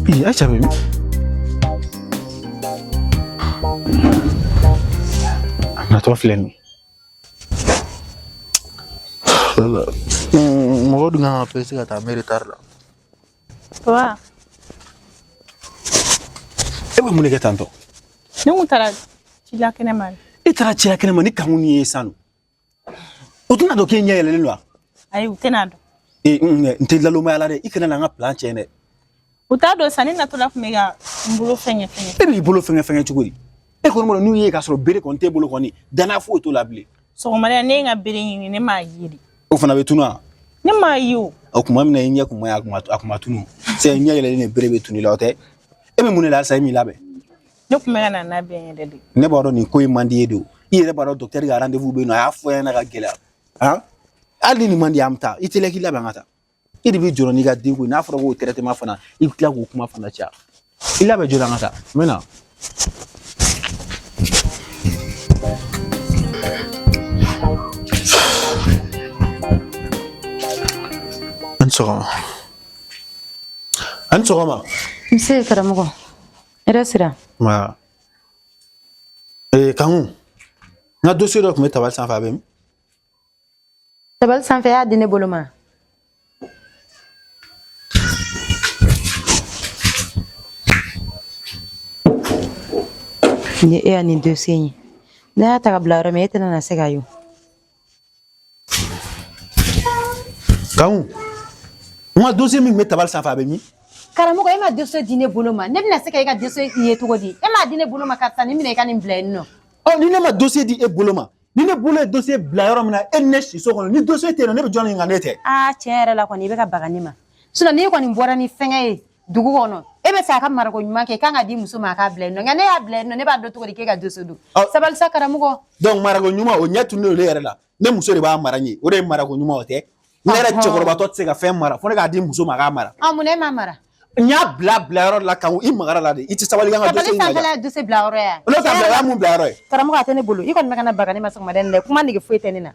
Puis, Aïcha, baby. Na toi flemme. Mɔgɔ dun kan ka pese ka taa mairie tard la. Wa. E bɛ mun de kɛ tantɔ? Ne kun taara ci la kɛnɛ ma. E taara ci la kɛnɛ ma ni kanu ni ye sanu. O tɛna dɔn k'e ɲɛ yɛlɛlen don wa? Ayi u tɛna dɔn. N tɛ lalomaya la dɛ, i kana na n ka plan tiɲɛ dɛ. U t'a dɔn sa ne natɔla kun bɛ ka n bolo fɛngɛ fɛngɛ. E b'i bolo fɛngɛ cogo di? E kɔni bolo n'u ye k'a sɔrɔ bere kɔni t'e bolo kɔni danaya foyi t'o la bilen. Sɔgɔmada ne ye n ka bere ɲini ne m'a ye de. O fana bɛ tunu wa? Ne m'a ye o. O tuma min na i ɲɛ kun ma ye a kun ma tunu. C'est ɲɛ yɛlɛlen ni bere bɛ tunu la o tɛ. E bɛ mun de la sa e m'i labɛn? Ne kun bɛ ka na labɛn yɛrɛ de. Ne b'a dɔn nin ko in man di ye de. I yɛrɛ b'a dɔn docteur ka rendez-vous bɛ yen nɔ a y'a fɔ ɲɛna ka gɛlɛya. Han? Hali ni nin man di an bɛ taa i teliya k'i labɛn ka taa. I de bɛ jɔrɔ n'i ka denko n'a fɔra k'o traitement fana i bɛ tila k'o kuma fana caya. I labɛn joona an ka taa. N bɛ na. An sɔgɔma. Nse karamɔgɔ. Hɛrɛ sira. Ma. Kanku. N ka dossier dɔ tun bɛ tabali sanfɛ a bɛ min? Tabali sanfɛ y'a di ne bolo ma. Ni e y'a nin dossier in ye. Ne y'a ta ka bila yɔrɔ min e tɛna na se k'a ye. Kanku. N ka dossier min tun bɛ tabali sanfɛ a bɛ min? Karamɔgɔ e ma dossier di ne bolo ma. Ne bɛna se ka e ka dossier ye cogo di? E m'a di ne bolo ma karisa ni minɛ i ka nin bila yen nɔ. Ni ne ma dossier di e bolo ma, ni ne bolo ye dossier bila yɔrɔ min na e ni ne si so kɔnɔ ni dossier tɛ yen nɔ ne bɛ jɔn ɲininka ne tɛ? Tiɲɛ yɛrɛ la kɔni i bɛ ka baga ne ma. Sinon ni e kɔni bɔra ni fɛngɛ ye dugu kɔnɔ e bɛ fɛ a ka marako ɲuman kɛ k'an ka di muso ma a k'a bila yen nɔ nka ne y'a bila yen nɔ ne b'a dɔn cogo di k'e ka dossier don. Sabali sa karamɔgɔ. Donc marako ɲuman o ɲɛ tununen ne yɛrɛ la ne muso de b'a mara n ye o de ye marako ɲuman o tɛ? Ne yɛrɛ cɛkɔrɔbatɔ tɛ se ka fɛn mara fo ne k'a di muso ma a k'a mara. Mun na e m'a mara? N y'a bila yɔrɔ la kan i magara la de i tɛ sabali kan ka dossier in lajɛ. Tabali sanfɛla ye dossier bila yɔrɔ ye. N'o t'a bila y'a mun bila yɔrɔ ye? Karamɔgɔ a tɛ ne bolo i kɔni bɛ ka na baga ne ma sɔgɔmada in dɛ kuma nege foyi tɛ ne na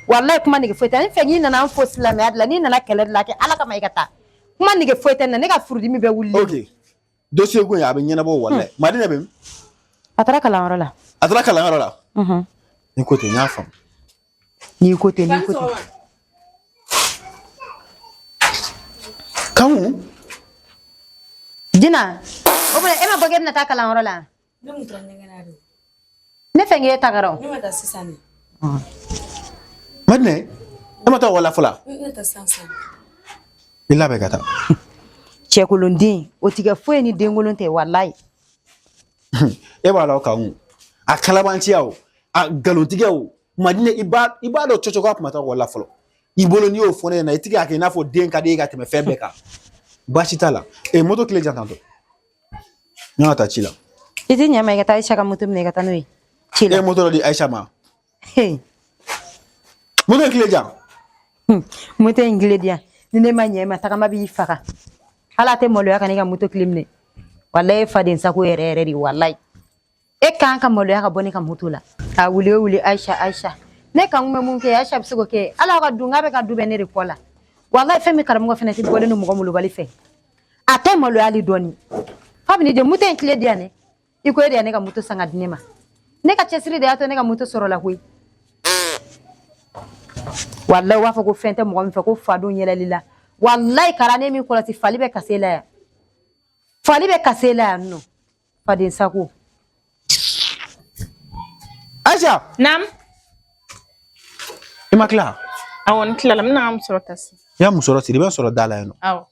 walayi kuma nege foyi tɛ ne fɛ n'i nana an fo silamɛya de la n'i nana kɛlɛ de la kɛ ala kama i ka taa kuma nege foyi tɛ ne na ne ka furudimi bɛ wuli. Ok dossier ko in a bɛ ɲɛnabɔ walayi Madina bɛ min? A taara kalanyɔrɔ la. A taara kalanyɔrɔ la? Ni ko ten n y'a faamu. N'i ko ten. Kanku. Jina o bɛ e ma bɔ k'e bɛna taa kalanyɔrɔ la. Ne mun taa ɲɛgɛn na de. Ne fɛ k'e tagara o. Ne ma taa sisan de. Madina e ma taa wala fɔlɔ? Ne taa sisan. I labɛn ka taa. Cɛkolonden o tɛ kɛ foyi ni denkolon tɛ walayi. E b'a la Kanku a kalabanciya o a nkalontigiya o Madina i b'a dɔn cɔcɔ k'a kuma taa wala fɔlɔ i bolo n'i y'o fɔ ne ɲɛna i tɛ k'a kɛ i n'a fɔ den ka di e ka tɛmɛ fɛn bɛɛ kan baasi t'a la moto tile jan tantɔ n ka taa ci la. I tɛ ɲɛ ma i ka taa Aïcha ka moto minɛ i ka taa n'o ye. Ci la. E moto dɔ di Aïcha ma. Moto in tile jan. Moto in tile di yan ni ne ma ɲɛ ma tagama b'i faga hali a tɛ maloya ka ne ka moto tile minɛ walayi e faden sago yɛrɛ yɛrɛ de walayi e kan ka maloya ka bɔ ne ka moto la a wuli o wuli Aïcha ne kan bɛ mun kɛ Aïcha bɛ se k'o kɛ ala ka dun k'a bɛ ka du bɛ ne de kɔ la walayi fɛn min karamɔgɔ fana tɛ bɔlen don mɔgɔ molobali fɛ a tɛ maloya hali dɔɔni fa bɛ ne de moto in tile di yan dɛ i ko e de ye ne ka moto san ka di ne ma ne ka cɛsiri de y'a to ne ka moto sɔrɔ la koyi walayi u b'a fɔ ko fɛn tɛ mɔgɔ min fɛ ko fadenw yɛlɛli la walayi kara ne min kɔlɔsi fali bɛ kase la yan fali bɛ kase la yan nɔ faden sago. Aïcha. Naam. I ma tila? Awɔ n tilala n bɛna n ka muso ta sisan. I y'a muso dɔ siri i bɛ sɔrɔ da la yen nɔ. Awɔ.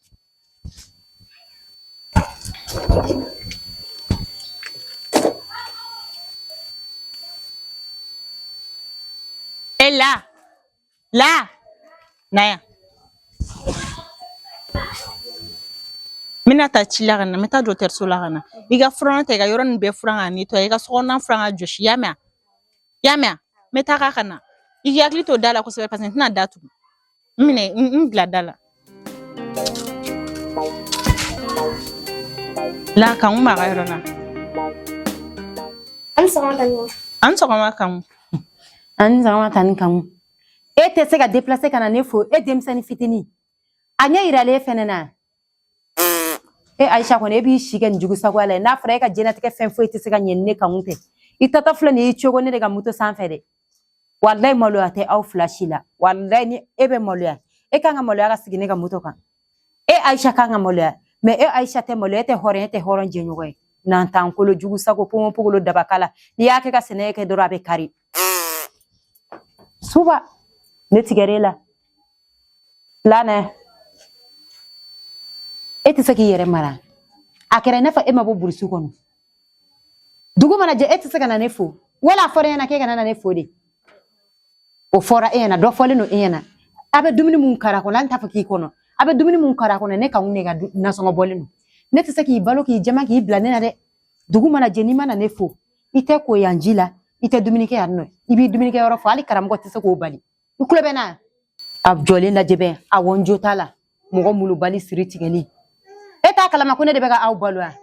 La na yan. N bɛna taa ci la ka na n bɛ taa dɔgɔtɔrɔso la ka na i ka furan ta i ka yɔrɔ nin bɛɛ furan ka nettoyer i ka sokɔnɔna furan ka jɔsi i y'a mɛn n bɛ taa k'a ka na i k'i hakili to da la kosɛbɛ parce que n tɛna da tugun n minɛ n bila da la. La Kanku b'a ka yɔrɔ la. An sɔgɔma Kanku. An sɔgɔma Kanku. An sɔgɔma tani Kanku. E tɛ se ka déplacer ka na ne fo e denmisɛnnin fitinin a ɲɛ yiralen e fɛnɛ na. e Aisha ko ne bi shigen jugu sagwala na fara ka jena take fen foyi tise ka nyenne ka unte itata fula ni chogo ne daga muto sanfɛ de wallahi maloya te aw flashi la wallahi ni ebe maloya e kan ka maloya ka sigi ne ka muto kan e Aisha kan ka maloya mais e Aisha te maloya te horon je nyogo ye nan tan kolo jugu sago pomo pogolo dabakala ni yake ka sene ke dora be kari suba ne tigarela lana eti saki yere mara akere nafa ema bo bursu kono dugu mana je eti saka na nefo wala fora yana ke kana na nefo de o fora ena do fole no ena abe dumini mun kara ko lan tafa ki kono abe dumini mun kara kono ne ka unne ga na songo bolino ne ti saki balo ki jama ki blane na de dugu mana je ni mana nefo ite ko yanjila ite dumini ke yanno ibi dumini ke yoro fo ali karam ko ti sako bali ukulo bena ab jole na jebe a wonjo tala mo mulu bali siriti gani eta kalama ko ne de bega aw balwa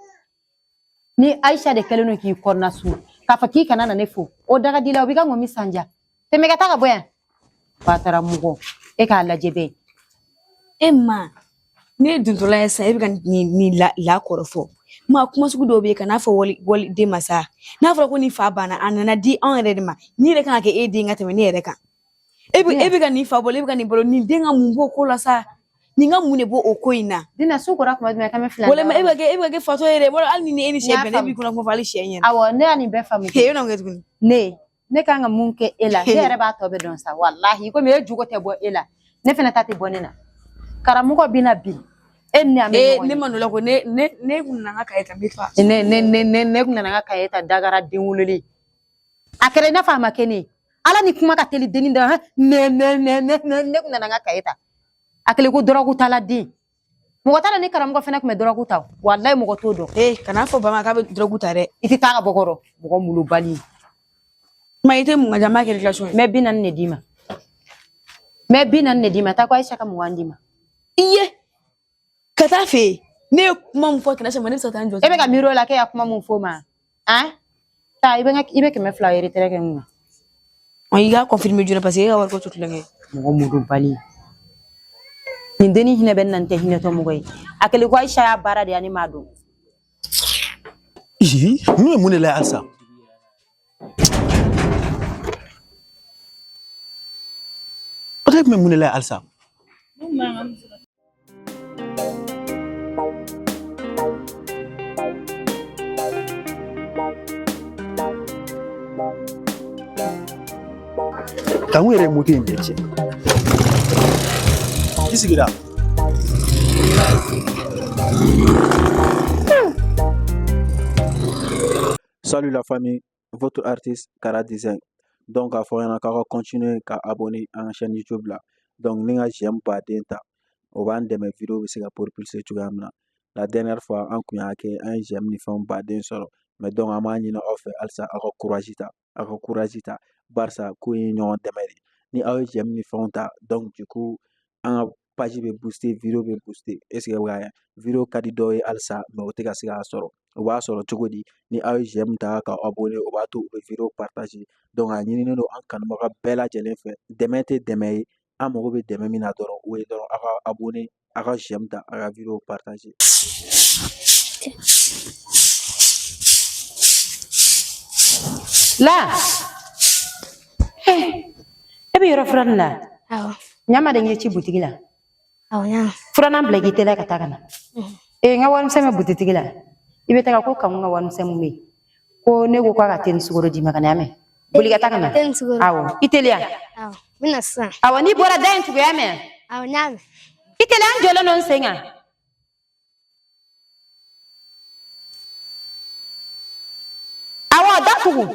ni Aisha de keleno ki korna su ka faki kana na nefo o daga dila obiga ngomi sanja te mega taka boya patara mugo e ka la jebe Emma, ne duntola yasa e bika ni la korofo. Ma kuma sugu do be kana fo woli de masa. Na fo ko ni fa bana anana di on red ma. Ni re kan ke e di ngata me ne re kan. E bika ni fa bolo e bika ni bolo ni denga mumbo ko la sa. Ni nga mune bo okoina. dina su ko rakuma me kame flan Wala ma e bika ke foto ere bolo al ni eni shebe ne bi kuna ko fali shenyen. awo ne ani be famu He yo na ngetu. ne kanga munke ela ne yɛrɛ b'a tɔ bɛ dɔn sa wallahi ko me e jugo tɛ bɔ ela ne fɛnɛ ta tɛ bɔ ne na karamɔgɔ bina bi e ni ame Ne manola ko ne kun na ka eta mitwa. ne kun nana ka kayeta dagara den wololi a kɛra ina fa ma kene ala ni kuma ka teli deni da ne kun nana ka kayeta akele ko dɔrɔgu tala den mɔgɔ tala ni karamɔgɔ fɛnɛ kun bɛ dɔrɔgu ta wallahi mɔgɔ t'o dɔn Kana fo bama ka be drogu tare. i tɛ taa ka bɔ kɔrɔ mɔgɔ mulu bali Ma ite mun ga jama ke relation. mɛ bi naani ne d'i ma taa ko Aisha ka 20 d'i ma Iye. Kata fe. Ne kuma mun fo kana se mane sa tan jo. e bɛ ka miiro la ke ya kuma mun fɔ ma taa i bɛ kɛmɛ fila yɛrɛ tɛrɛ kɛ n kun On y a confirmé jona parce que ya war ko tutulenge. mɔgɔ mudu bali nin deni hinɛ bɛ nan tɛ hinɛ tɔ mɔgɔ ye a kɛlen ko Aisha y'a baara de yani m'a dɔn n'u ye mun de la halisa o de tun bɛ mun de la halisa kangu yɛrɛ ye moto in bɛɛ cɛ i sigira Salut la famille, votre artiste Kara Design. Donc, à faire un continuer à abonner à la chaîne YouTube là. Donc, nous j'aime pas d'enta. On va de mes vidéos c'est pour propulser tout gamme là. La dernière fois, on a fait un j'aime ni femme pas d'un solo. Mais donc, à manier na offre alsa à couragita. Barça, couille non démeri. Ni à j'aime ni femme ta. Donc, du coup, un page be booster, vidéo be booster. Est-ce que vous voyez? Vidéo kadidoye alsa, mais au tega siga soro. O b'a sɔrɔ cogo di ni aw ye j'aime ta ka abonné o b'a to u bɛ vidéo partager donc a ɲininen don an kanubaga bɛɛ lajɛlen fɛ dɛmɛ tɛ dɛmɛ ye an mago bɛ dɛmɛ min na dɔrɔn o ye dɔrɔn a ka abonné a ka j'aime ta a ka vidéo partager la e bɛ yɔrɔ fura nin la Awɔ. ɲama de ɲɛ ci butigi la Awɔ ɲa. furanan bila k'i teliya ka taa ka na n ka warimisɛn bɛ butigi la i bɛ taga ko kangu ka warimisɛn mun bɛ yen ko ne ko k'a ka teli sukoro d'i ma ka na y'a mɛn boli ka taa ka na Teli sukoro. awɔ i teliya Awɔ. Mina sisan. awɔ n'i bɔra da in tugu y'a mɛn Awɔ ɲa mɛn. i teliya an jɔlen don n sen kan awɔ da tugu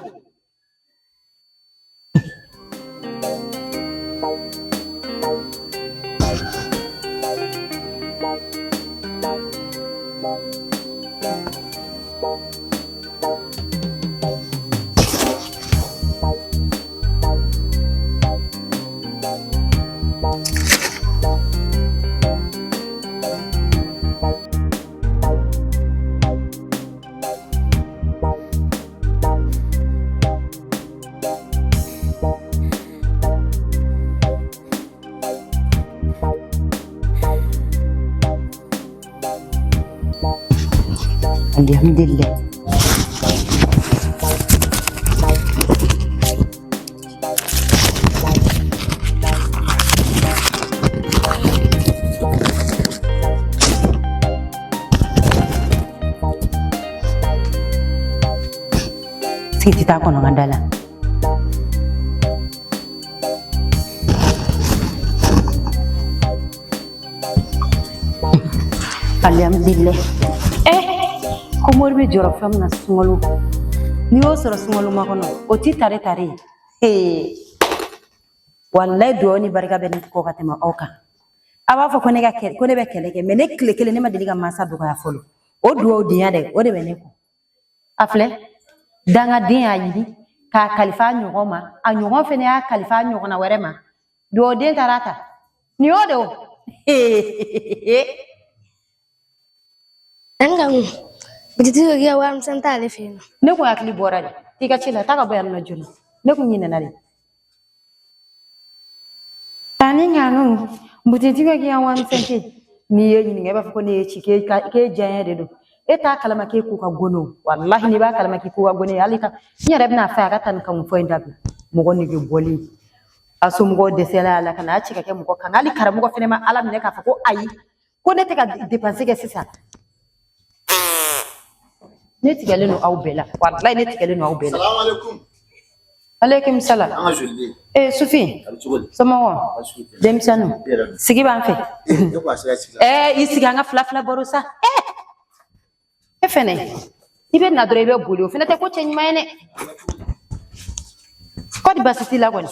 alhamdulillah. Siti ta kono ngandala. Alhamdulillah. Komor be joro fam na sungolu. Ni o soro sungolu ma kono. O ti tare. Wallahi doni barika be ni ko katema oka. Aba fa ko ne be keleke me ne kele ne ma deliga masa do ka folo. O duo dinya de o de be ne ko. Afle danga din ayidi ka kalifa nyogoma a nyogon fene ya kalifa nyogona werema do den tarata ni o do Engamu. Bititu ya wa msanta alifino. ne ko akli borade tika chila taka boyan no juna ne ko nyine nare tani nganu butitu ya wa msante ni ye ni ngeba ko ne chi ke janye de do eta kalama ke ku ka gono wallahi ni ba kalama ke ku ka gono alika nya rebna fa ka tan kan fo indabi mo goni ge boli asum go de sela ala kana chika ke mo kan ali karamu go fene ma ala ne ka fa ko ayi ko ne te ka dépenser ke sisa ne tigale no au bela wallahi ne tigale no au bela Assalamu alaikum. alaikum salam An jolli. Sufi sama wa dem sanu sigi ban fe isi nga fla borusa fene ibe na dore be boli o fene te ko chenyi mayene ko di basiti la goni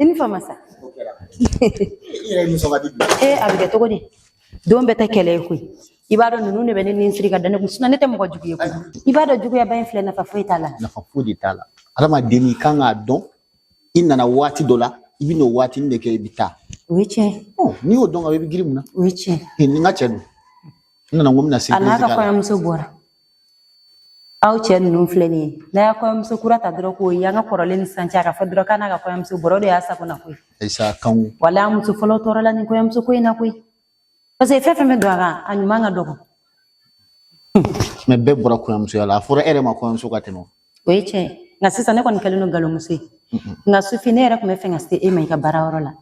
ini fama sa abige to godi don beta kele ku ibado nunu ne bene ni sirika dane ku suna nete mo ko jugu ku ibado jugu ya bayin fle na fa foitala Na fa fudi tala. Alama deni kanga don inna na wati dola ibino wati ndeke bita. wiche Oh, ni o don abe bigiri muna. wiche Ni ngachedu. Nana ngomna sirika. anaka ko yam so bora aw chen nu fleni na ko yam so kurata dro ko yanga korolen sancha ka fadro kana ka ko yam so boro de asa ko na ko Isa kan wala mu so folo torala ni ko yam so ko ina ko parce que fefe me doara anyu manga dogo me be bora ko amso yala fora ere ma ko amso kateno. wiche nga sisa ne ko ni kalino galo musi nga sufi ne ra ko me fenga ste e mai ka bara orola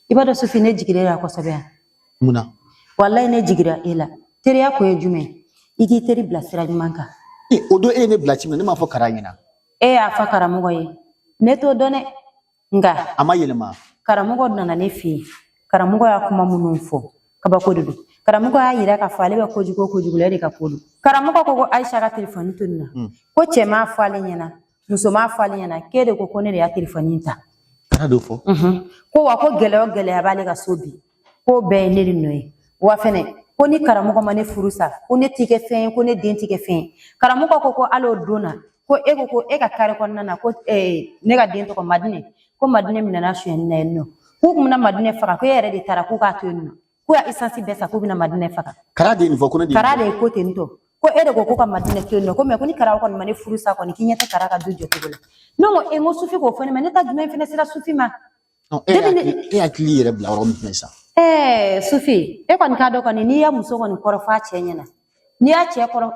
ibado sufi ne jigire ra ko sobe Muna. wallahi ne jigira ila tere ya ko e jume igi teri blasira manka Odo ne blachi ne ma fo karanyina. a fa karamugo ye ne to done nga Ama yelema. karamugo nana ne fi karamugo ya kuma munun fo kaba ko dudu karamugo ya yira ka fale ba ko jugo le ka kodu karamugo ko Aisha ka telefoni tunna ko chema fale nyana muso ma fale nyana kede ko ne ya telefoni ta Kana do fo. ko wa ko gele ya bale ka sobi ko be ne noy wa fene ko ni karamugo mane furusa ko ne tike fen ko ne den tike fen karamugo ko alo dona ko ego ko ega kare ko nana ko ne ga den to ko madine minana shen na enno ko kuma madine faka ko yere de tara ko ka to enno ko ya isansi besa ko bina madine faka Kara de ni fo ko ne de. kara de ko tento ko ede ko ka madine to enno ko me ko ni kara ko mane furusa ko ni kinyata kara ka dujo ko bolo no mo e mo sufi ko fone mane ta jume fene sira sufi ma Non, akili yere bla rom mesa. sufi e ko ni ka do ko ni ya muso ko ni korofa chenyana ni ya che koro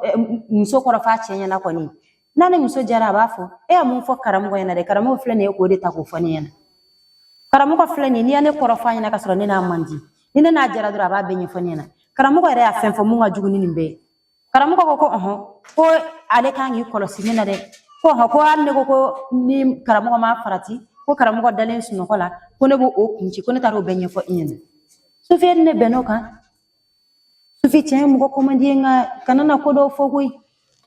muso korofa chenyana ko ni nane muso jara bafo amun fo karamugo yana de karamugo flene ko de ta ko fani yana karamugo flene ni ane korofa yana kasoro ni na mandi ni na jara dura ba benye fani yana karamugo re a fen fo munga jugu ni nimbe karamugo ko ale kangi kolosi ni na de ko anne ko ni karamugo ma farati ko karamugo dalen suno kola ko ne bo o kunci ko ne taro benye fo ina sufi ne benoka sufi chen mugo komandi nga kanana ko do fo gui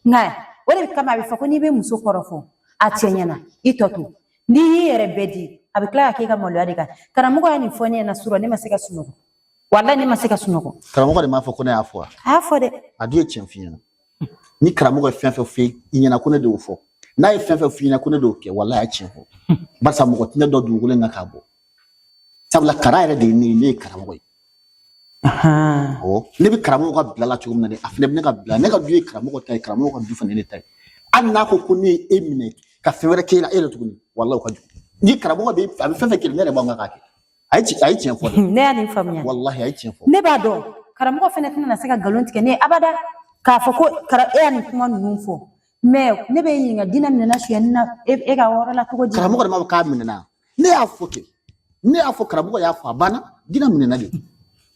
nga wale kama bifako ni be muso korofo atianyana itoto ni yere bedi abikla ke ga molo adika karamugo ya ni foni na sura ni masika sunoko wallahi ni masika sunoko Karamugo de ma fo ko ne afo. afo de Adie chemfina. Ni karamugo fenfe fe inyana ko ne de fo. Na fenfe fe inyana ko ne do ke wallahi chemfo. Barsa mo ko tine do dugule na kabo. Sabla kara de ni karamugo. Oh, ne bi karamugo ka blala chugum na de afne ne ka blala ne ka duye karamugo tay karamugo ka du fa ne tay. Anna ko kuni emine ka fewere ke la ele tuguni wallahi ko ni karamugo be abi fenfe ke ne re bonga ka ke. Ai chemfo. ne ani famnya Wallahi ai chemfo. ne ba do karamugo fene tana na saka galon tike ne abada k'a fɔ ko e y'a nin kuma ninnu fɔ mais ne bɛ ɲininka Dina minɛna suyɛni na e ka wɔɔrɔ la cogo di karamɔgɔ de ma fɔ k'a minɛna ne y'a fɔ kɛ ne y'a fɔ karamɔgɔ y'a fɔ a banna Dina minɛna de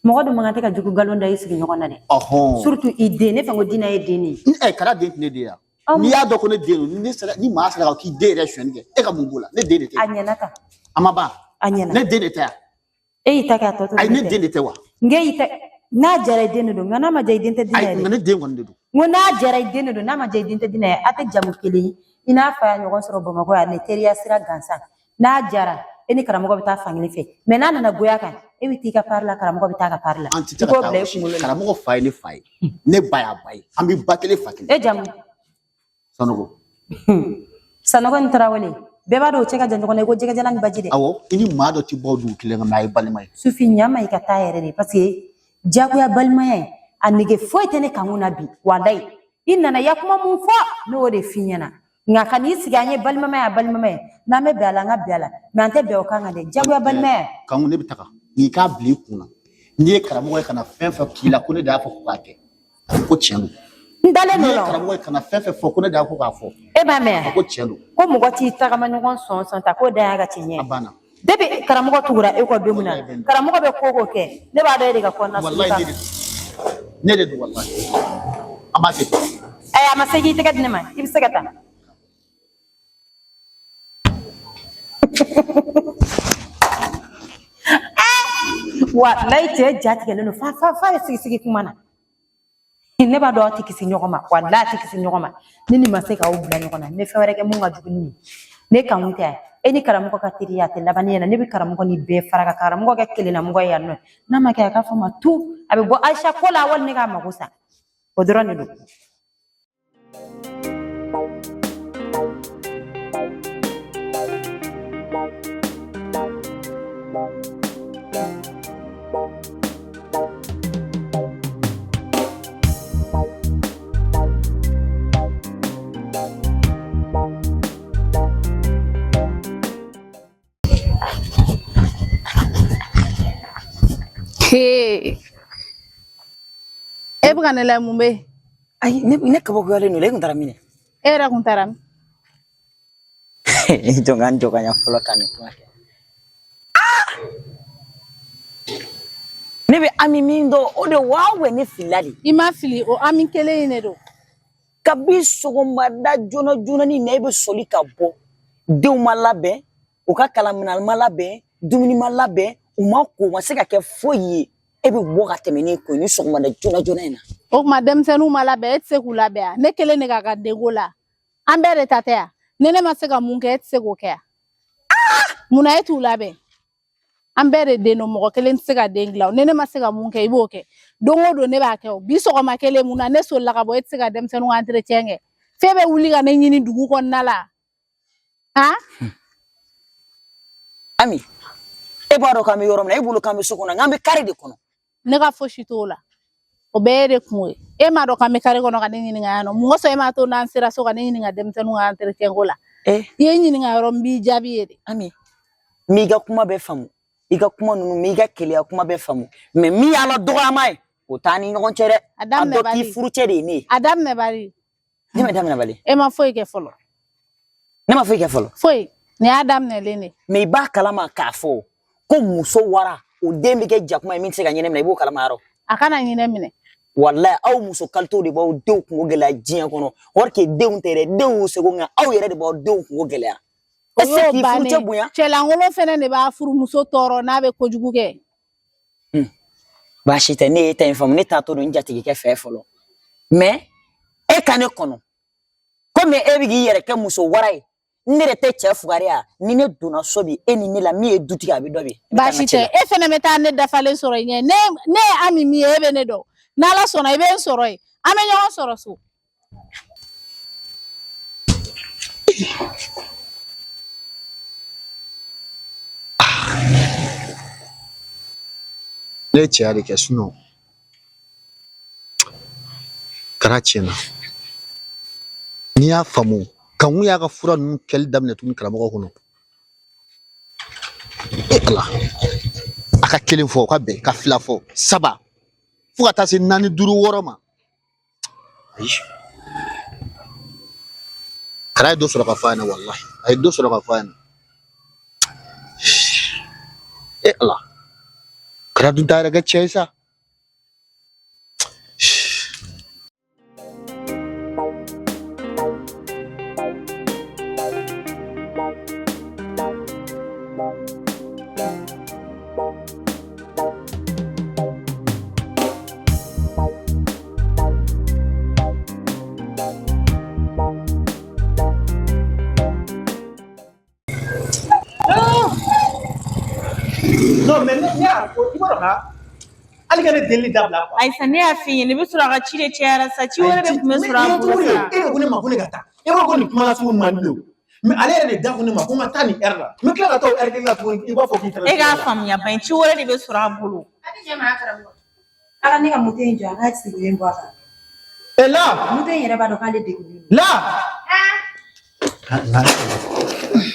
mɔgɔ dun man kan tɛ ka jugu nkalon da i sigiɲɔgɔn na dɛ surtout i den ne fɛ ko Dina ye den de ye kara den tɛ ne den ya n'i y'a dɔn ko ne den don ni maa sera k'i den yɛrɛ suyɛni kɛ e ka mun b'o la ne den de tɛ a ɲɛna tan a ma ban a ɲɛna ne den de tɛ yan e y'i ta kɛ a tɔ to ayi ne den de tɛ wa n k'e tɛ n'a jara i den de don nka n'a ma ja i den tɛ Dina ye ayi nka ne den kɔni de don n ko n'a jara i den de don n'a ma ja i den tɛ Dina ye a tɛ jamu kelen ye i n'a fa y'a ɲɔgɔn sɔrɔ Bamakɔ yan ni teriya sira gansan n'a jara e ni karamɔgɔ bɛ taa fankelen fɛ mais n'a nana goya kan e bɛ t'i ka pari la karamɔgɔ bɛ taa ka pari la an tɛ taa ka taa karamɔgɔ fa ye ne fa ye ne ba y'a ba ye an bɛ ba kelen fa kelen e jamu Sanogo Sanogo ni Tarawele bɛɛ b'a dɔn o cɛ ka jan ɲɔgɔn na i ko jɛgɛjalan ni baji dɛ awɔ i ni maa dɔ tɛ bɔ dugu kelen kan mais a ye balima ye Sufi ɲa ma i ka taa yɛrɛ de parce que jagoya balimaya ye a nege foyi tɛ ne kankun na bi walayi i nana i ya kuma mun fɔ ne y'o de f'i ɲɛna nka ka n'i sigi an ye balimamaya n'an bɛ bɛn a la an ka bɛn a la mais an tɛ bɛn o kan kan dɛ jagoya balimaya kankun ne bɛ taga n'i k'a bila i kun na n'i ye karamɔgɔ ye ka na fɛn fɛn k'i la ko ne de y'a fɔ ko k'a kɛ ko tiɲɛ don n dalen n'i don ye la karamɔgɔ ye ka na fɛn fɛn fɔ ko ne de y'a fɔ k'a fɔ e b'a mɛn ko tiɲɛ don ko mɔgɔ t'i tagama ɲɔgɔn sɔn ta k'o dan y'a ka tiɲɛ a banna depuis karamɔgɔ tugura e kɔ don min na karamɔgɔ bɛ ko kɛ ne b'a dɔn e de ka kɔnɔna sugu wallahi kan ne de don wallahi an b'a kɛ a ma se k'i tɛgɛ di ne ma i bɛ se ka taa wallahi cɛ ja tigɛlen don fa bɛ sigi kuma na ne b'a dɔn aw tɛ kisi ɲɔgɔn ma wallahi a tɛ kisi ɲɔgɔn ma ni nin ma se k'aw bila ɲɔgɔn na n bɛ fɛn wɛrɛ kɛ mun ka jugu ni nin ne kankun tɛ e ni karamɔgɔ ka teriya a tɛ laban ne ɲɛna ne bɛ karamɔgɔ ni bɛɛ fara ka karamɔgɔ kɛ kelennamɔgɔ ye yan nɔ n'a ma kɛ a k'a fɔ n ma tu a bɛ bɔ Ayisa ko la wali ne k'a mago sa o dɔrɔn de don e bɛ ka ne layɛ mun bɛ yen ayi ne kabakoyalen don e kun taara min e yɛrɛ kun taara min jɔn ka n jɔ ka ɲɛ fɔlɔ ka nin kuma kɛ ne bɛ Ami min dɔn o de wa ne filila de i ma fili o Ami kelen in de don kabi sɔgɔmada joona joona ni na e bɛ sɔli ka bɔ denw ma labɛn u ka kalanminɛn ma labɛn dumuni ma labɛn u ma ko u ma se ka kɛ foyi ye e bɛ bɔ ka tɛmɛ ne ko ni sɔgɔmada joona joona in na o tuma denmisɛnninw ma labɛn e tɛ se k'u labɛn yan ne kelen de k'a ka denko la an bɛɛ de ta tɛ yan ni ne ma se ka mun kɛ e tɛ se k'o kɛ yan munna e t'u labɛn an bɛɛ de den don mɔgɔ kelen tɛ se ka den dilan ni ne ma se ka mun kɛ i b'o kɛ don o don ne b'a kɛ o bi sɔgɔma kelen mun na ne solila ka bɔ e tɛ se ka denmisɛnninw ka entretien kɛ f'e bɛ wuli ka ne ɲini dugu kɔnɔna la han Ami e b'a dɔn k'an bɛ yɔrɔ min na e bolo k'an bɛ so kɔnɔ nk'an bɛ kare de kɔnɔ ne ka fosi t'o la o bɛɛ ye de kun ye e m'a dɔn k'an bɛ kare kɔnɔ ka ne ɲininka yan nɔ mun kosɔn e m'a to n'an sera so ka ne ɲininka denmisɛnninw ka entretien ko la i ye n ɲininka yɔrɔ n b'i jaabi ye de Ami m'i ka kuma bɛɛ faamu i ka kuma ninnu m'i ka keleya kuma bɛɛ faamu mais min y'a la dɔgɔyama ye o t'an ni ɲɔgɔn cɛ dɛ a daminɛ dɔ bali k'i furucɛ de ye ne ye a daminɛ bali ne ma daminɛ bali e ma foyi kɛ fɔlɔ ne ma foyi kɛ fɔlɔ foyi nin y'a daminɛlen de mais i b'a kalama k'a fɔ ko muso wara o den bɛ kɛ jakuma ye min tɛ se ka ɲɛnɛ minɛ i b'o kalama yɔrɔ a kana ɲinɛ minɛ wallahi aw muso kalitew de b'aw denw kungo gɛlɛya diɲɛ kɔnɔ or que denw tɛ dɛ denw y'u seko nka aw yɛrɛ de b'aw denw kungo gɛlɛya o est-ce que y'o k'i bannen furucɛ bonya cɛlankolon fɛnɛ de b'a furumuso tɔɔrɔ n'a bɛ kojugu kɛ baasi tɛ ne ye ta in faamu ne t'a to don n jatigikɛ fɛ fɔlɔ mais e ka ne kɔnɔ komi e bɛ k'i yɛrɛ kɛ muso wara ye ne de tɛ cɛ fugariya ni ne donna so bi e ni ne la min ye dutigi a bɛ dɔ bi baasi tɛ e fɛnɛ bɛ taa ne dafalen sɔrɔ i ɲɛ ne ye Ami min ye e bɛ ne dɔn n'Ala sɔnna i bɛ n sɔrɔ yen an bɛ ɲɔgɔn sɔrɔ so ne ye cɛya de kɛ kara tiɲɛna n'i y'a faamu kankun y'a ka fura ninnu kɛli daminɛ tuguni karamɔgɔ kɔnɔ e Ala a ka kelen fɔ ka bɛn ka fila fɔ saba fo ka taa se 4 5 6 ma Kana do sɔrɔ ka fɔ a ɲɛna wallahi a ye do sɔrɔ ka fɔ a ɲɛna Allah kana dun ta yɛrɛ kɛ cɛ ye sa Non, mais ne y'a fɔ i b'a dɔn ka hali ka ne deli dabila quoi. Ayisa ne y'a f'i ɲɛna i bɛ sɔrɔ a ka ci de cayara sa ci wɛrɛ de tun bɛ sɔrɔ a bolo sa. E ko ne ma ko ne ka taa e b'a fɔ nin kuma lasugu man di o mais ale yɛrɛ de da ko ne ma ko n ka taa nin heure la n bɛ tila ka taa o heure kelen na tuguni i b'a fɔ k'i taara. E k'a faamuya ban ci wɛrɛ de bɛ sɔrɔ a bolo. Ala ne ka moto in jɔ a k'a sigilen bɔ a kan. Et là Moto in yɛrɛ b'a dɔn k'ale degunnen don. là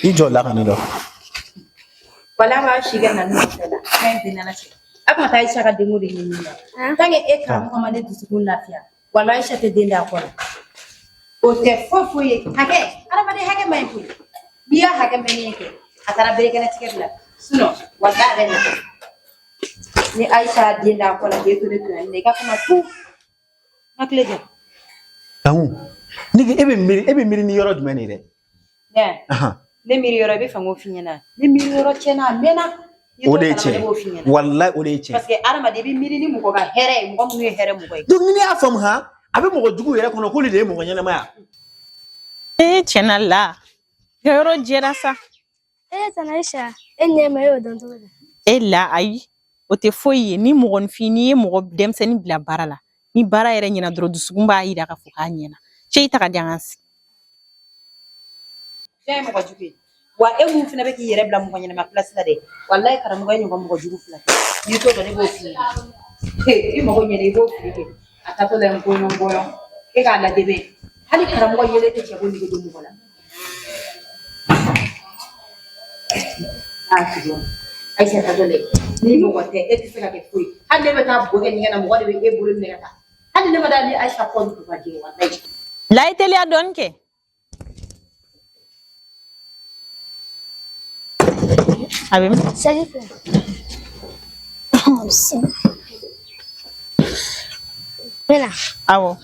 i jɔ la ka ne dɔn. Wala b'a si kɛ na ne nɔfɛ la fɛn tɛ nana cɛ. A kana taa Aisha ka denko de ɲini la. Tant que e karamɔgɔ ma ne dusukun lafiya wala Aisha tɛ den d'a kɔ la. O tɛ foyi foyi ye hakɛ adamaden hakɛ man ɲi koyi. N'i y'a hakɛ mɛn kɛ a taara berekɛnɛ tigɛ bila sinon wala a bɛ na. Ni Aisha den d'a kɔ la k'e to ne to yan i ka kuma fu. Hakili jɔ. Tangu nige e bɛ miiri ni yɔrɔ jumɛn de ye dɛ. Ne miiri yɔrɔ i bɛ fɛ k'o f'i ɲɛna ne miiri yɔrɔ tiɲɛna a mɛnna. O de ye tiɲɛ wallahi o de ye tiɲɛ. Parce que adamaden i bɛ miiri ni mɔgɔ ka hɛrɛ ye mɔgɔ minnu ye hɛrɛ mɔgɔ ye. Donc ni ne y'a faamu han a bɛ mɔgɔ jugu yɛrɛ kɔnɔ k'olu de ye mɔgɔ ɲɛnɛma ye. Tiɲɛna la i ka yɔrɔ jɛra sa. Tana Aisha e ɲɛ ma e y'o dɔn cogo di. E la ayi o tɛ foyi ye ni mɔgɔninfin n'i ye mɔgɔ denmisɛnnin bila baara la ni baara yɛrɛ ɲɛna dɔrɔn dusukun b'a yira k'a fɔ k'a ɲɛna cɛ i ta ka di an ka sigi. Cɛ ye mɔgɔ jugu ye wa e mun fana bɛ k'i yɛrɛ bila mɔgɔ ɲɛnama place la dɛ walahi karamɔgɔ ye ɲɔgɔn mɔgɔ jugu fila n'i t'o dɔn ne b'o f'i ɲɛna i mago ɲɛna i b'o fili kɛ a taatɔ la ngɔyɔn e k'a lajɛ bɛ hali karamɔgɔ yɛlɛ tɛ cɛ ko nege don mɔgɔ la. Aisha taatɔ la ni mɔgɔ tɛ e tɛ se ka kɛ foyi hali ne bɛ taa bo kɛ ɲɛgɛn na mɔgɔ de bɛ e bolo minɛ ka taa hali ne ma da ni Aisha kɔn ka jɛ walahi. La i teliya dɔɔni kɛ. A bɛ min? Sagi filɛ. Bɛna. Awɔ.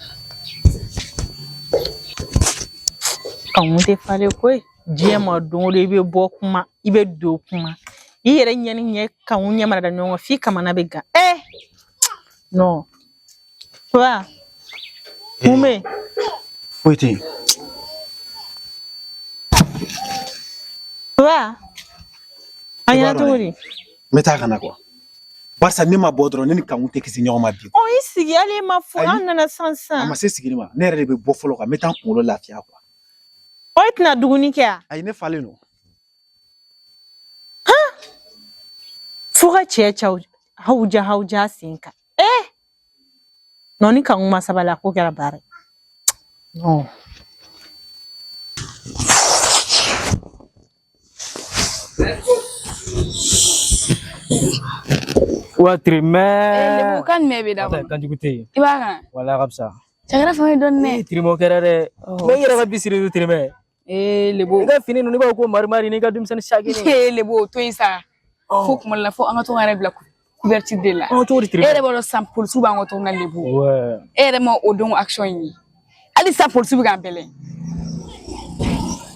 Kangu tɛ falen koyi diɲɛ ma don o don i bɛ bɔ kuma i bɛ don kuma i yɛrɛ ɲɛ ni ɲɛ kangu ɲɛ mana da ɲɔgɔn kan f'i kamana bɛ gan non wa mun bɛ yen. Foyi tɛ yen. wa an y'a cogo di. N bɛ taa ka na quoi barisa ne ma bɔ dɔrɔn ne ni kangu tɛ kisi ɲɔgɔn ma bi. I sigi hali ma fɔ an nana sisan. A ma se sigili ma ne yɛrɛ de bɛ bɔ fɔlɔ kan n bɛ taa n kunkolo lafiya quoi. I tɛna dumuni kɛ yan. Ayi ne falen don. Fo ka cɛ hawuja sen kan non ni kangu ma sabali a ko kɛra baara ye. Non. Lebu kan mɛ bɛ da kɔnɔ. Kan jugu tɛ yen. I b'a kan. Wala ka fisa. Cɛkɛrɛ fɛn ye dɔɔni dɛ. Tirimo kɛra dɛ. Mais i yɛrɛ ka bisiri do tirimɛ. Lebu. I ka fini ninnu i b'a fɔ ko mari n'i ka denmisɛnnin sakini. Lebu o to yen sa. Fo kuma la fo an ka to ka yɛrɛ bila couverture de la. Cogo di E yɛrɛ b'a dɔn sisan polisiw b'an ka to na Lebu. E yɛrɛ ma o don action ye. Hali sisan polisiw bɛ k'an bɛlɛn.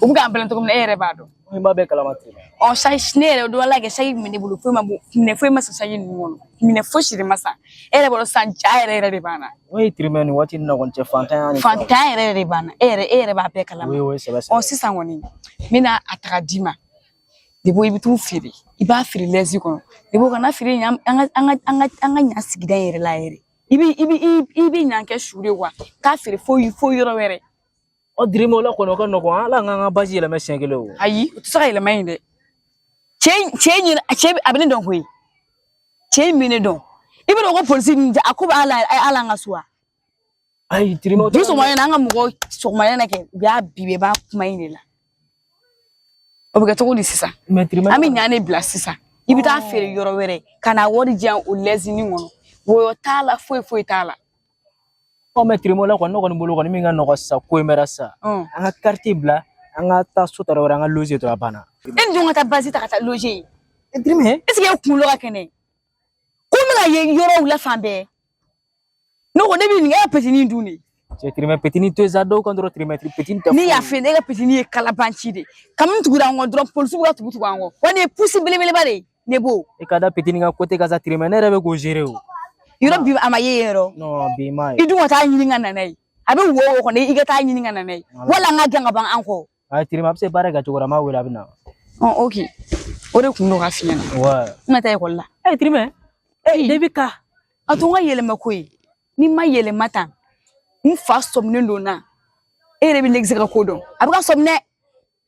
U bɛ k'an bɛlɛn cogo min na e yɛrɛ b'a dɔn. I m'a bɛɛ kalama ten. Ne yɛrɛ don ala kɛ sagi min bɛ ne bolo foyi ma sa sagi ninnu kɔnɔ minɛ fosi de ma sa e yɛrɛ b'a dɔn san ja yɛrɛ de b'an na. O ye tirimɛ ni waati nin na kɔni cɛ fantanya ni. Fantanya yɛrɛ de b'an na e yɛrɛ b'a bɛɛ kalama. Oui sɛbɛ. Sisan kɔni n bɛna a ta ka d'i ma de bɔ i bɛ t'u feere i b'a feere lɛzi kɔnɔ de bɔ kana feere an ka ɲa sigida yɛrɛ la yɛrɛ i bɛ ɲan kɛ su de wa k'a feere fo yɔrɔ wɛrɛ. O dirimo la kɔnɔ ka nɔgɔn ala an ka basi yɛlɛmɛ siɲɛ kelen o. Ayi o tɛ se ka yɛlɛma yen dɛ cɛ a bɛ ne dɔn koyi cɛ in bɛ ne dɔn i bɛ dɔn ko polisi nin a ko bɛ ala an ka so wa. Ayi dirimo. Bi sɔgɔmada in na an ka mɔgɔ sɔgɔmada in na kɛ u y'a bi b'a kuma in de la o bɛ kɛ cogo di sisan an bɛ ɲan ne bila sisan i bɛ taa feere yɔrɔ wɛrɛ ka na wari di yan o lɛzini kɔnɔ wɔyɔ t'a la foyi t'a la. o me trimo la ko no ko bolo ko mi nga no ko sa ko mera sa anga quartier bla anga ta suta ro anga loger to abana en jonga ta basi ta kata loger e trimo he est ce que e kun lo ka kene ko mi ga ye yoro la fambe no ko debi ni ga petini duni je trimo petini to za do kontro trimo petini ta ni ya fe ne ga petini e kala banchi de kam tugura ngo drop police bu ga tugu ngo woni possible bele bare ne bo e kada petini nga kote kaza trimo ne rebe go gérer o yoro bi amaye yero no bi mai idu wata nyini nga nanai abi wo ko ne iga ta nyini nga nanai wala nga ganga bang anko a trimo apse bare ga chogora ma wira bina oh okay ore kuno ka fiana wa ngata e kolla e trimo e debika atonga yele makoy ni ma yele mata mu fa somne ndona ere bi l'exega kodon abika somne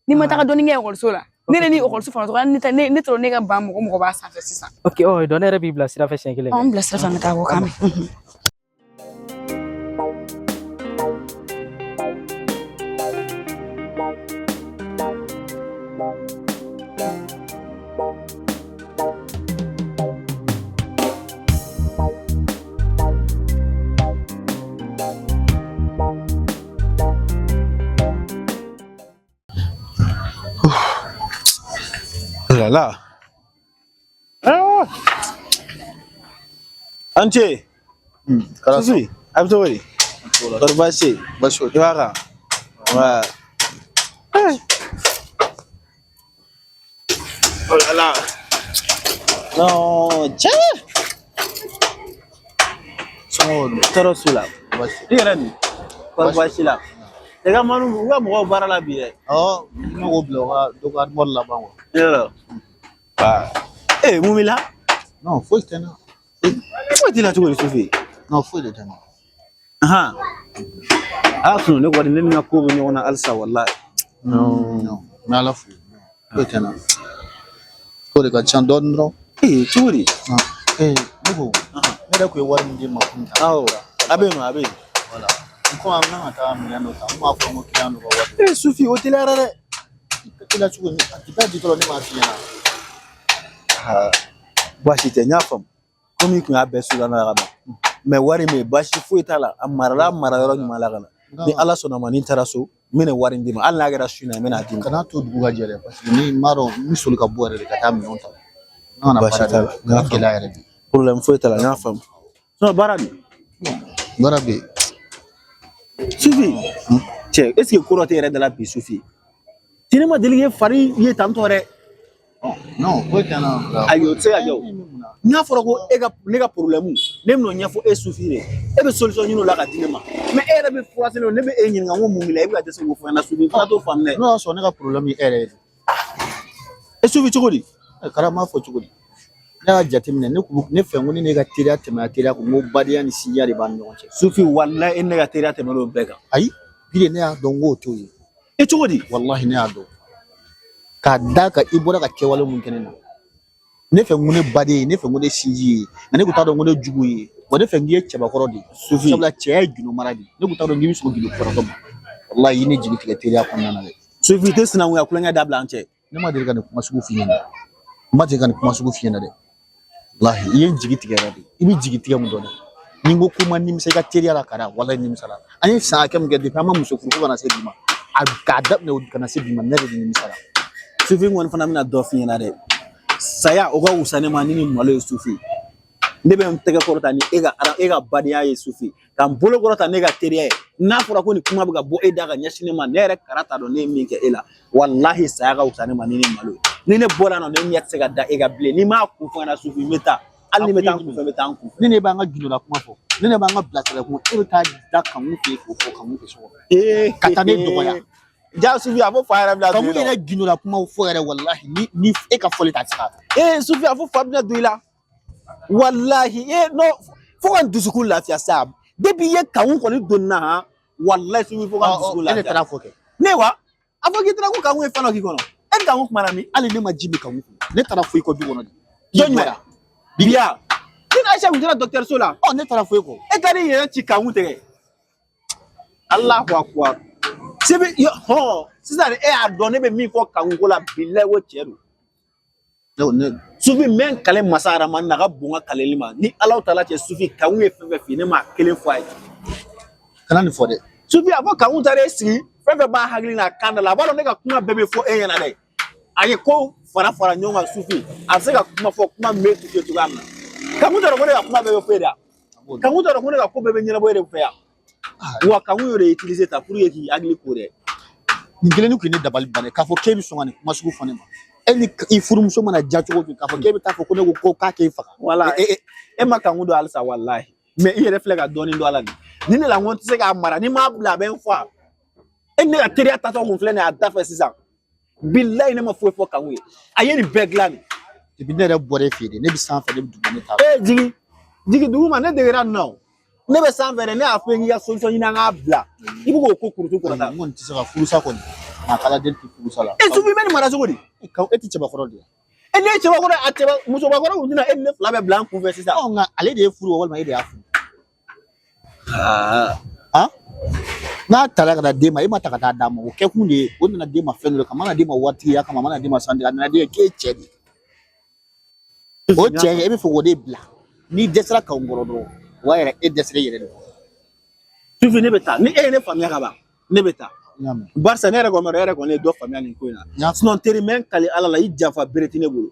ni mata ka doni nge ko sola ni ni ko so fa to ni tro ne ga ba mo ba sa sisa okay oh donere bi bla sira fa 5 kile on bless rafa mata ko kame là là. Ah. Anche. Sufi, abdoi. Torbasi, Basho. Iwaka. Wa. Oh là là. Non, tiens. Songo. Tarosula. Basho. Tirani. Torbasi là. Les gars, manu, on va me voir la bière. Oh, no go blow do ga mod la bango. Alors. Bah. Eh, Moumila. No, foi tena. Pourquoi tu l'as trouvé, Sufi? No, foi de tena. Aha. Ah, tu ne vois pas ko ni ona alsa wallahi. No. Na la foi. Foi tena. Ko de ga chan don no. Eh, churi. Nugo. Ne da ko war ndi ma kunta. Ah, abe no abe. Voilà. Ko am na ta mi no ta. Ma ko mo kiano ba wa. Eh, Sufi, o tilara. Ila chugo ni. Kita ditolo ni ma fiana. Bashi te nyafam komi kun ya besu la na gama me wari me bashi fuitala amarala marayoro ni malagana ni ala sona mani taraso mine wari ndima alla gara shuna mena dim Kana to duga jere parce que ni maro mi solu ka boore de kata mi on ta. Na Bashi para tala, de na kela yere. problem fuitala nyafam so barani Barabe. Sufi che est-ce que koro te de la bi Sufi tinema delige fari ye tantore Non, foi tena. ayo tse ayo nya foro ko ne ga problème ne no nya fo e Sufi re e be solution nyino la ka dinema mais e be froissé ne be e nyinga ngo mumila e be ga tse ngo fo na Sufi fa to famne No, so ne ka problème ere. e Sufi chokodi Kara ma fo chugo. Na jatimne ne fengu ni ne ga tira tema tira ko mo badiya ni sinya de ban no che. Sufi wallahi en ga tere te melo bega Ai, bile ne a dongo to yi. e chokodi Wallahi ne a do. Ka daka ibora ka kewale mun kenena. Ne fengu ne badiya ne fengu ne sinji. Ne ko ta dongo ne jugu yi. Wo ne fengu ye cheba korodi. Sufi Sabla che juno maradi. Ne ko ta dongo mi so gido korodi. Wallahi ni jigi tiga tira ko nana le. Sufi te sina wa kulanga da blanche Ne ma dira ka ne kuma sugu fiyen. Ma dira ka ne kuma sugu fiyen de. Wallahi yen jigi tiga radi. Ibi jigi tiga mun dole. Ningo kuma ni misai ka tiriya la kara wallahi ni misala. Ani sa kam ga de fama muso furu bana se bima. A ka dab ne kana se bima ne de ni misala. Sufi ngon fana mina do fi na de saya o ga usane ma ni malo Sufi ne be mtega korota ni ega badiya ye Sufi kan bolo korota ne ga teriya na fura ko ni kuma buga bo eda ga nyashine ma ne re karata do ne min ke ela wallahi saya ga usane ma ni malo ni ne bora no ne nyat se ga da ega ble ni ma ku fana Sufi meta alli meta ku fe meta ku Ni ne ba nga gido la kuma fo. Ni ne ba nga blasa la kuma e ta da kan mu fe ko kan mu fe so. Kata ne do ya. ja Sufi afo fara bla Kan mu ne gido la kuma fo yare wallahi ni e ka fole ta tsaka. Sufi afo fabna duila wallahi no fo kan dusukun lafiya sab depuis ye kawun ko ni donna ha wallahi Sufi fo kan dusukun Ne lafiya tara fo ke. ne wa afo ki tra ko kawun e fano ki kono e kawun kuma na mi Ali ne ma jibi kan mu. Ne tara fo ko bi wono di. jonnya biya tin Aisha kun docteur Sola Oh ne tara fo ko. e tari ye ci kawun te Allahu akbar sibi yo ho sisan e a donne be mi fo kawun ko la billahi wo cheru Ne Sufi men kale masara man na ga bunga kalelima ni Allah taala che Sufi kawun e fe fi ne ma kelen fo ay kana ni fɔ dɛ Sufi a fɔ kanu taara e sigi fɛn fɛn b'a hakili n'a kan da la a b'a dɔn ne ka kuma bɛɛ bɛ fɔ e ɲɛna dɛ a ye ko fara ɲɔgɔn kan Sufi a bɛ se ka kuma fɔ kuma min bɛ tugu cogoya min na kanu t'a dɔn ko ne ka kuma bɛɛ bɛ fɔ e de la kanu t'a dɔn ko ne ka ko bɛɛ bɛ ɲɛnabɔ e de fɛ yan wa kanu y'o de utiliser ta pour que k'i hakili ko dɛ nin kelen ni kun ye ne dabali banna k'a fɔ k'e bɛ sɔn ka nin kuma sugu fɔ ne ma e ni i furumuso mana ja cogo cogo k'a fɔ k'e bɛ taa fɔ ko ne ko k'a k'e faga wala e ma kanu don halisa walahi mais i yɛrɛ filɛ ka dɔɔnin don a la ni ne la n ko n tɛ se k'a mara ni m'a bila a bɛ n fa e ne ka teriya tatɔ kun filɛ nin ye a da fɛ sisan bilayi ne ma foyi fɔ kanu ye a ye nin bɛɛ dilan nin depuis ne yɛrɛ bɔra e fɛ yen ne bɛ sanfɛ ne bɛ duguma ne t'a jigi duguma ne degera nin na o ne bɛ sanfɛ dɛ ne y'a fɔ n k'i ka solution ɲini an k'a bila i bɛ k'o ko kurutu kɔrɔ ta n kɔni tɛ se ka furusa kɔni maa kala den tɛ furusa la e Sufi bɛ nin mara cogo di e tɛ cɛbakɔrɔ de ye e ne ye cɛbakɔrɔ a cɛba musobakɔrɔ kun tɛna e ni ne fila bɛɛ bila an kun fɛ sisan nka ale de ye furu walima e de y'a furu n'a taara ka taa den ma e ma ta ka taa d'a ma o kɛ kun de ye o nana den ma fɛn dɔ de kama a mana den ma waritigiya kama a mana den ma santi a nana den k'e cɛ de o cɛ e bɛ fɛ k'o de bila n'i dɛsɛra k'aw kɔrɔ dɔrɔn o b'a yɛrɛ e dɛsɛra i yɛrɛ de Sufi ne bɛ taa ni e ye ne faamuya ka ban ne bɛ taa barisa ne yɛrɛ kɔni ye dɔ faamuya nin ko in na sinon teri mɛ kali ala la i janfa bere tɛ ne bolo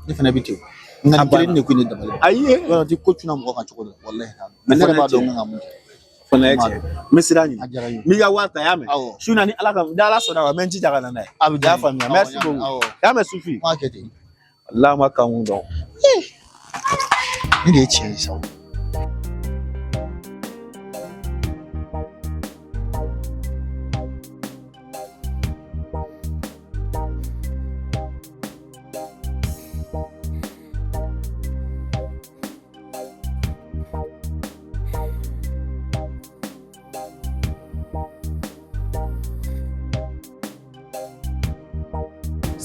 ne fana bɛ ten nka nin kelen de kun ye ne dabali ayi yɔrɔ ti ko cunna mɔgɔ kan cogo dɔ walahi mais ne yɛrɛ b'a dɔn n kan ka mun kɛ fana ye tiɲɛ n bɛ siran ɲin a diyara n ye n'i ka wari ta y'a mɛn su na ni ala sɔnna wa n bɛ n jija ka na n'a ye a bɛ y'a faamuya merci beaucoup y'a mɛn Sufi n b'a kɛ ten walahi ma kan kun dɔn ne de ye tiɲɛ ye sa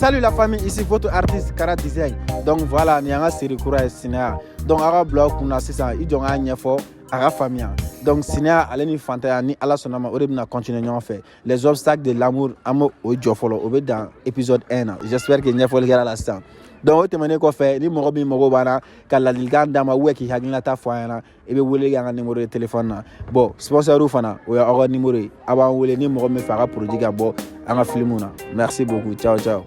Salut la famille, ici votre artiste Kara Design. Donc voilà, ni anga série kura Sinea. Donc aga blog kuna sisan i jonga ɲɛfɔ aga faamuya. Donc Sinea ale ni fantaya ni ala sɔnna ma o de bɛna continuer ɲɔgɔn fɛ. Les obstacles de l'amour an b'o jɔ fɔlɔ o bɛ dans épisode 1 na. J'espère que ɲɛfɔli kɛra la sisan. Donc o tɛmɛnen kɔfɛ ni mɔgɔ min mago b'an na ka ladilikan d'a ma ou k'i hakilinata fɔ an ɲɛna i bɛ weleli kɛ an ka numéro de téléphone na. Bon sponsor fana o y'aw ka numéro ye a b'an wele ni mɔgɔ min fɛ a ka produit ka bɔ an ka film na. Merci beaucoup. Ciao ciao.